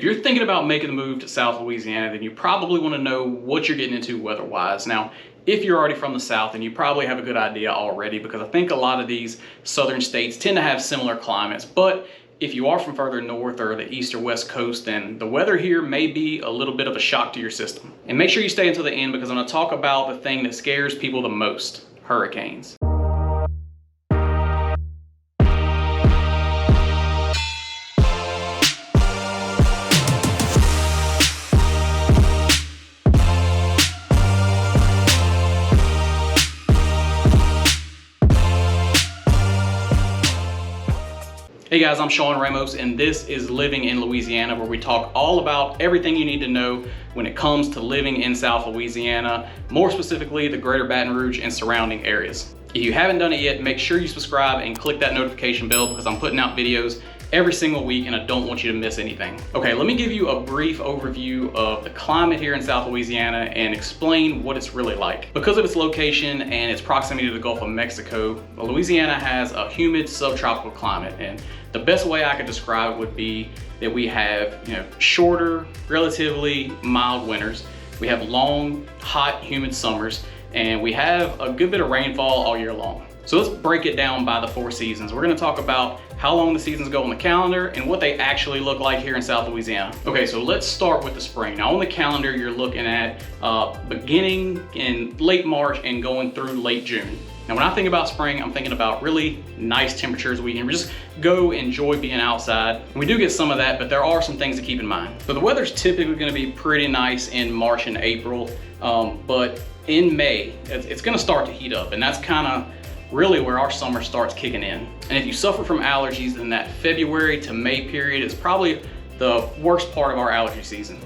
If you're thinking about making the move to South Louisiana, then you probably want to know what you're getting into weather-wise. Now, if you're already from the South, then you probably have a good idea already, because I think a lot of these southern states tend to have similar climates. But if you are from further north or the east or west coast, then the weather here may be a little bit of a shock to your system. And make sure you stay until the end, because I'm going to talk about the thing that scares people the most: hurricanes. Hey guys, I'm Sean Ramos, and this is Living in Louisiana, where we talk all about everything you need to know when it comes to living in South Louisiana, more specifically the Greater Baton Rouge and surrounding areas. If you haven't done it yet, make sure you subscribe and click that notification bell, because I'm putting out videos every single week and I don't want you to miss anything. Okay, let me give you a brief overview of the climate here in South Louisiana and explain what it's really like. Because of its location and its proximity to the Gulf of Mexico, Louisiana has a humid subtropical climate, and the best way I could describe it would be that we have, shorter, relatively mild winters. We have long, hot, humid summers, and we have a good bit of rainfall all year long. So let's break it down by the 4 seasons. We're gonna talk about how long the seasons go on the calendar and what they actually look like here in South Louisiana. Okay, so let's start with the spring. Now on the calendar, you're looking at beginning in late March and going through late June. Now when I think about spring, I'm thinking about really nice temperatures. We can just go enjoy being outside. And we do get some of that, but there are some things to keep in mind. So the weather's typically gonna be pretty nice in March and April, but in May, it's gonna start to heat up, and that's kind of really where our summer starts kicking in. And if you suffer from allergies, then that February to May period is probably the worst part of our allergy season.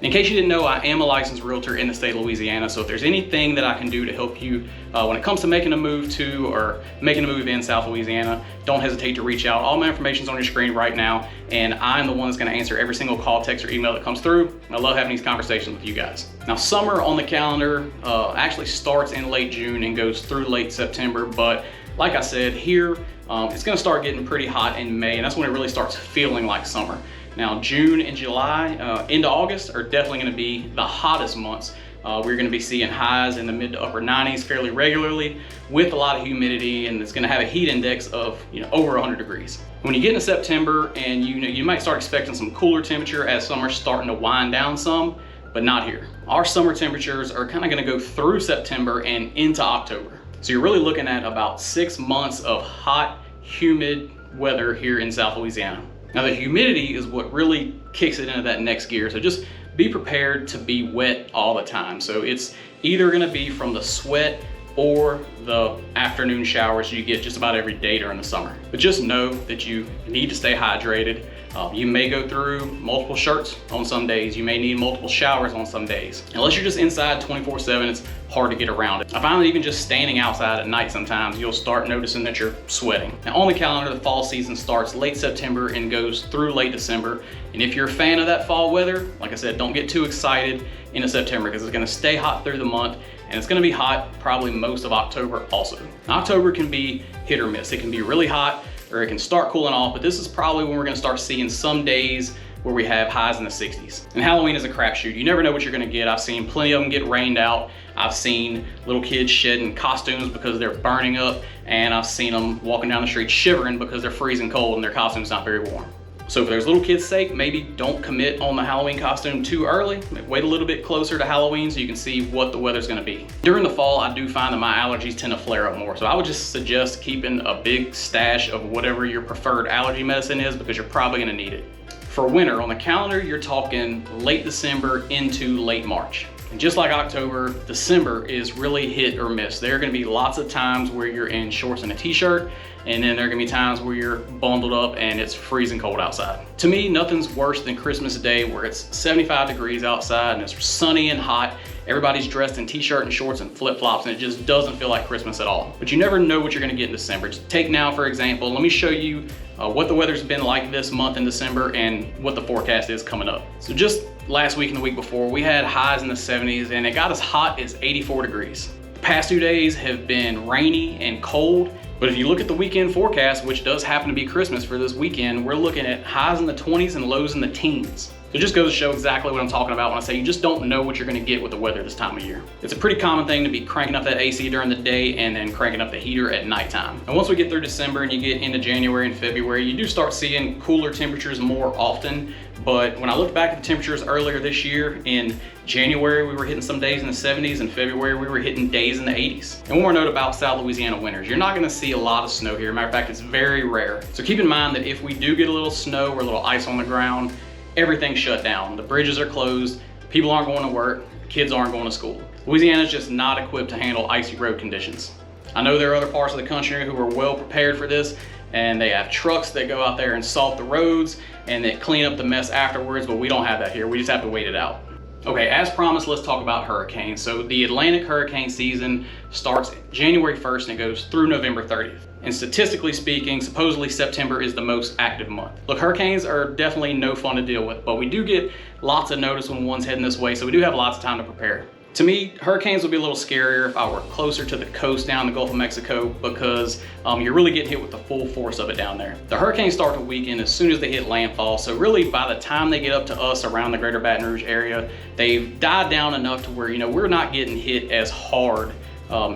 In case you didn't know, I am a licensed realtor in the state of Louisiana, so if there's anything that I can do to help you when it comes to making a move to or making a move in South Louisiana, don't hesitate to reach out. All my information is on your screen right now, and I'm the one that's gonna answer every single call, text, or email that comes through. I love having these conversations with you guys. Now, summer on the calendar actually starts in late June and goes through late September, but like I said, here it's gonna start getting pretty hot in May, and that's when it really starts feeling like summer. Now, June and July into August are definitely gonna be the hottest months. We're gonna be seeing highs in the mid to upper 90s fairly regularly with a lot of humidity, and it's gonna have a heat index of over 100 degrees. When you get into September, and you might start expecting some cooler temperature as summer's starting to wind down some, but not here. Our summer temperatures are kind of gonna go through September and into October. So you're really looking at about 6 months of hot, humid weather here in South Louisiana. Now the humidity is what really kicks it into that next gear, so just be prepared to be wet all the time. So it's either gonna be from the sweat or the afternoon showers you get just about every day during the summer. But just know that you need to stay hydrated. You may go through multiple shirts on some days. You may need multiple showers on some days. Unless you're just inside 24/7, it's hard to get around it. I find that even just standing outside at night sometimes, you'll start noticing that you're sweating. Now on the calendar, the fall season starts late September and goes through late December. And if you're a fan of that fall weather, like I said, don't get too excited into September, because it's gonna stay hot through the month, and it's gonna be hot probably most of October also. Now, October can be hit or miss. It can be really hot, or it can start cooling off, but this is probably when we're gonna start seeing some days where we have highs in the 60s. And Halloween is a crapshoot. You never know what you're gonna get. I've seen plenty of them get rained out. I've seen little kids shedding costumes because they're burning up, and I've seen them walking down the street shivering because they're freezing cold and their costume's not very warm. So for those little kids' sake, maybe don't commit on the Halloween costume too early. Wait a little bit closer to Halloween so you can see what the weather's gonna be. During the fall, I do find that my allergies tend to flare up more. So I would just suggest keeping a big stash of whatever your preferred allergy medicine is, because you're probably gonna need it. For winter, on the calendar, you're talking late December into late March. And just like October, December is really hit or miss. There are gonna be lots of times where you're in shorts and a t-shirt, and then there are gonna be times where you're bundled up and it's freezing cold outside. To me, nothing's worse than Christmas Day, where it's 75 degrees outside and it's sunny and hot. Everybody's dressed in t-shirt and shorts and flip-flops, and it just doesn't feel like Christmas at all. But you never know what you're gonna get in December. Just take now, for example, let me show you what the weather's been like this month in December and what the forecast is coming up. So just last week and the week before, we had highs in the 70s, and it got as hot as 84 degrees. The past 2 days have been rainy and cold, But if you look at the weekend forecast, which does happen to be Christmas for this weekend, we're looking at highs in the 20s and lows in the teens. So it just goes to show exactly what I'm talking about when I say you just don't know what you're gonna get with the weather this time of year. It's a pretty common thing to be cranking up that AC during the day and then cranking up the heater at nighttime. And once we get through December and you get into January and February, you do start seeing cooler temperatures more often. But when I looked back at the temperatures earlier this year, in January we were hitting some days in the 70s, in February we were hitting days in the 80s. And one more note about South Louisiana winters, you're not gonna see a lot of snow here. Matter of fact, it's very rare. So keep in mind that if we do get a little snow or a little ice on the ground, everything's shut down. The bridges are closed, people aren't going to work, kids aren't going to school. Louisiana's just not equipped to handle icy road conditions. I know there are other parts of the country who are well prepared for this, and they have trucks that go out there and salt the roads and that clean up the mess afterwards, but we don't have that here. We just have to wait it out. Okay, as promised, let's talk about hurricanes. So the Atlantic hurricane season starts January 1st and it goes through November 30th. And statistically speaking, supposedly September is the most active month. Look, hurricanes are definitely no fun to deal with, but we do get lots of notice when one's heading this way, so we do have lots of time to prepare. To me, hurricanes would be a little scarier if I were closer to the coast down the Gulf of Mexico, because you're really getting hit with the full force of it down there. The hurricanes start to weaken as soon as they hit landfall, so really by the time they get up to us around the Greater Baton Rouge area, they've died down enough to where, we're not getting hit as hard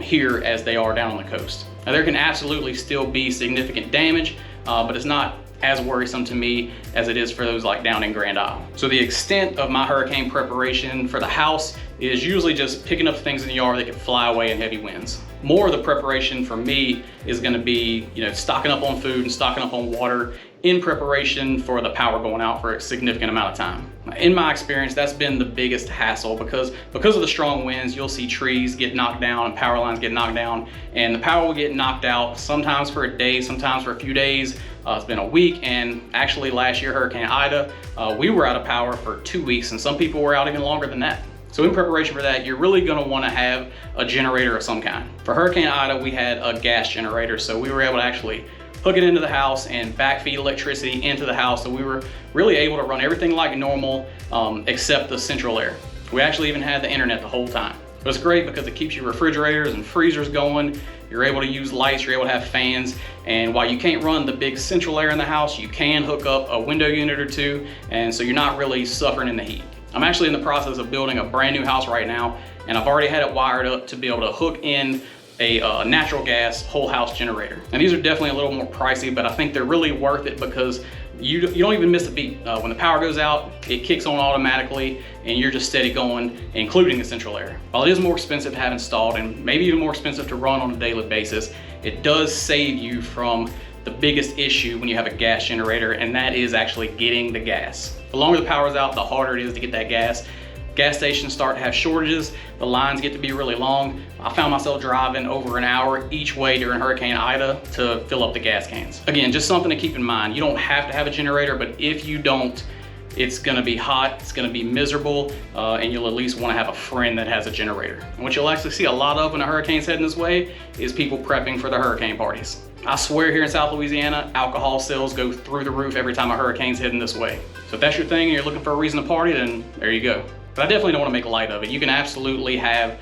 here as they are down on the coast. Now there can absolutely still be significant damage, but it's not as worrisome to me as it is for those like down in Grand Isle. So the extent of my hurricane preparation for the house is usually just picking up things in the yard that can fly away in heavy winds. More of the preparation for me is gonna be, stocking up on food and stocking up on water in preparation for the power going out for a significant amount of time. In my experience, that's been the biggest hassle because of the strong winds, you'll see trees get knocked down and power lines get knocked down, and the power will get knocked out sometimes for a day, sometimes for a few days. It's been a week, and actually last year, Hurricane Ida, we were out of power for 2 weeks, and some people were out even longer than that. So in preparation for that, you're really gonna wanna have a generator of some kind. For Hurricane Ida, we had a gas generator, so we were able to actually hook it into the house and backfeed electricity into the house, so we were really able to run everything like normal except the central air. We actually even had the internet the whole time. But it's great because it keeps your refrigerators and freezers going. You're able to use lights, you're able to have fans, and while you can't run the big central air in the house, you can hook up a window unit or two, and so you're not really suffering in the heat. I'm actually in the process of building a brand new house right now, and I've already had it wired up to be able to hook in a natural gas whole house generator. And these are definitely a little more pricey, but I think they're really worth it because you don't even miss a beat. When the power goes out, it kicks on automatically and you're just steady going, including the central air. While it is more expensive to have installed and maybe even more expensive to run on a daily basis, it does save you from the biggest issue when you have a gas generator, and that is actually getting the gas. The longer the power's out, the harder it is to get that gas. Gas stations start to have shortages, the lines get to be really long. I found myself driving over an hour each way during Hurricane Ida to fill up the gas cans. Again, just something to keep in mind. You don't have to have a generator, but if you don't, it's gonna be hot, it's gonna be miserable, and you'll at least wanna have a friend that has a generator. And what you'll actually see a lot of when a hurricane's heading this way is people prepping for the hurricane parties. I swear here in South Louisiana, alcohol sales go through the roof every time a hurricane's heading this way. So if that's your thing and you're looking for a reason to party, then there you go. But I definitely don't want to make light of it. You can absolutely have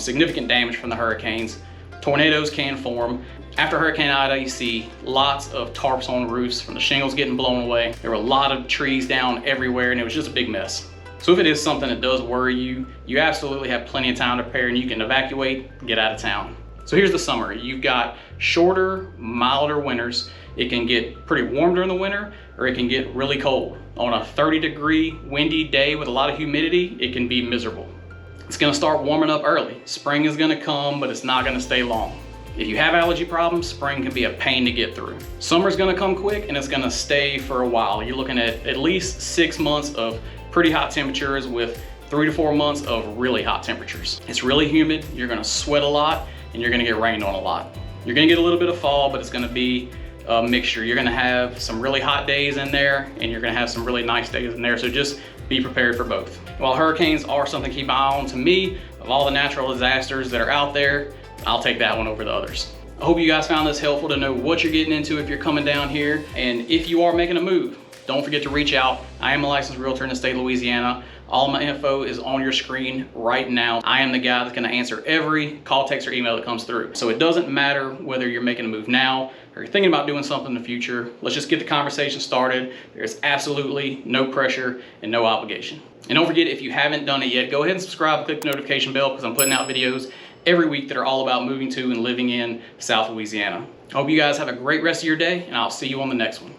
significant damage from the hurricanes. Tornadoes can form. After Hurricane Ida, you see lots of tarps on roofs from the shingles getting blown away. There were a lot of trees down everywhere, and it was just a big mess. So if it is something that does worry you, you absolutely have plenty of time to prepare, and you can evacuate, get out of town. So here's the summary. You've got shorter, milder winters. It can get pretty warm during the winter, or it can get really cold. On a 30-degree windy day with a lot of humidity, it can be miserable. It's gonna start warming up early. Spring is gonna come, but it's not gonna stay long. If you have allergy problems, spring can be a pain to get through. Summer's gonna come quick and it's gonna stay for a while. You're looking at least 6 months of pretty hot temperatures with 3 to 4 months of really hot temperatures. It's really humid, you're gonna sweat a lot, and you're gonna get rained on a lot. You're gonna get a little bit of fall, but it's gonna be a mixture. You're gonna have some really hot days in there, and you're gonna have some really nice days in there, so just be prepared for both. While hurricanes are something to keep an eye on, to me, of all the natural disasters that are out there, I'll take that one over the others. I hope you guys found this helpful to know what you're getting into if you're coming down here, and if you are making a move, don't forget to reach out. I am a licensed realtor in the state of Louisiana. All my info is on your screen right now. I am the guy that's gonna answer every call, text, or email that comes through. So it doesn't matter whether you're making a move now or you're thinking about doing something in the future. Let's just get the conversation started. There's absolutely no pressure and no obligation. And don't forget, if you haven't done it yet, go ahead and subscribe and click the notification bell, because I'm putting out videos every week that are all about moving to and living in South Louisiana. I hope you guys have a great rest of your day, and I'll see you on the next one.